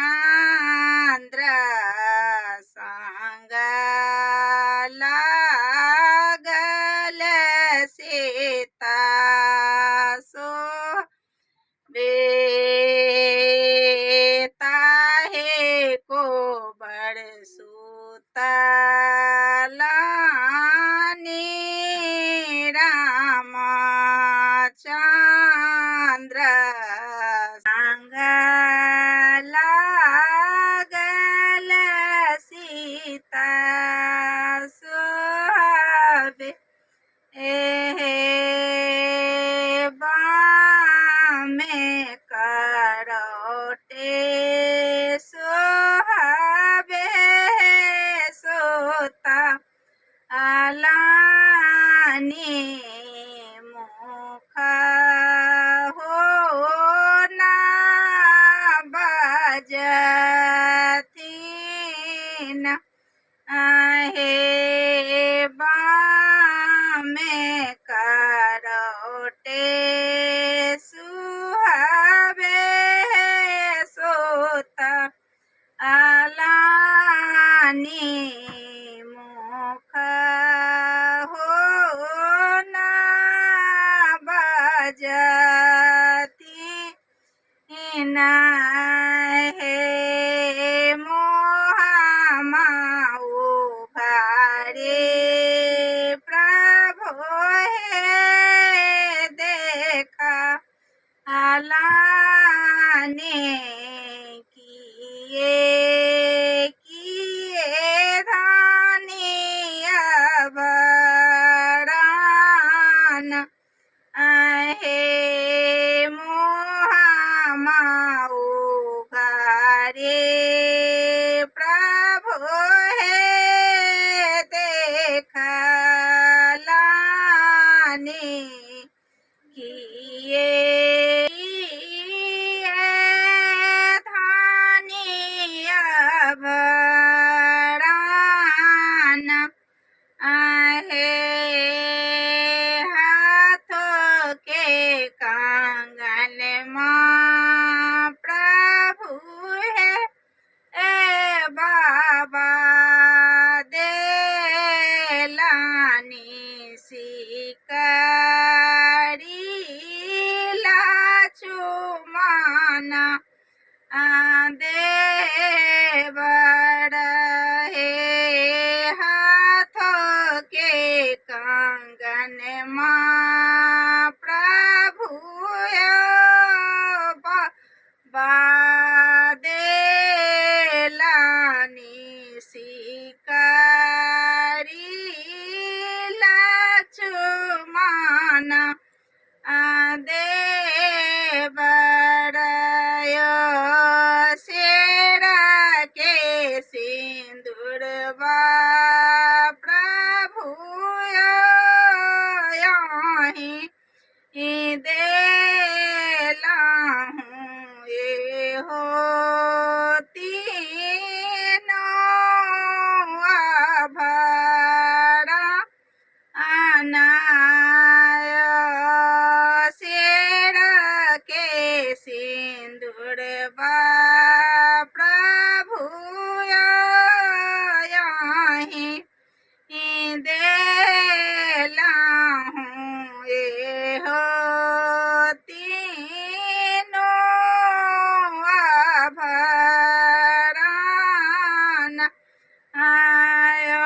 रामचंद्र संग लागल सीता सो बेता हे को बड़ सुतलानी रामचंद्र संग लागल सीता सोहबे बामे करोटे सोहबे सोता अलानी मुख हो ना बजतीन आहे बामे करोटे सुहावे सोता अलानी मुख हो ना बजती ना हे मोहमाऊ भारे प्रभु हे देखा अलाने किए धानिया बड़ान आहे मोहमाऊ घरे प्रभु हे देखलाने किए धानिया बड़ान आहे हाथों के कंगन माँ प्रभु है ए बाबा दे लानी सिकारी लाचुमाना दे बड़े हाथों के कंगन माँ प्रभु बादे लानी सिकारी लक्ष्मण दे बड़यो शेर के सिंदूर प्रभु यहीं दे लाहूँ ये हो तीनों आभरण अनाय शेर के सिंदूर प्रभु यहीं दे लाहूँ ये हो तीनों आभरण आयो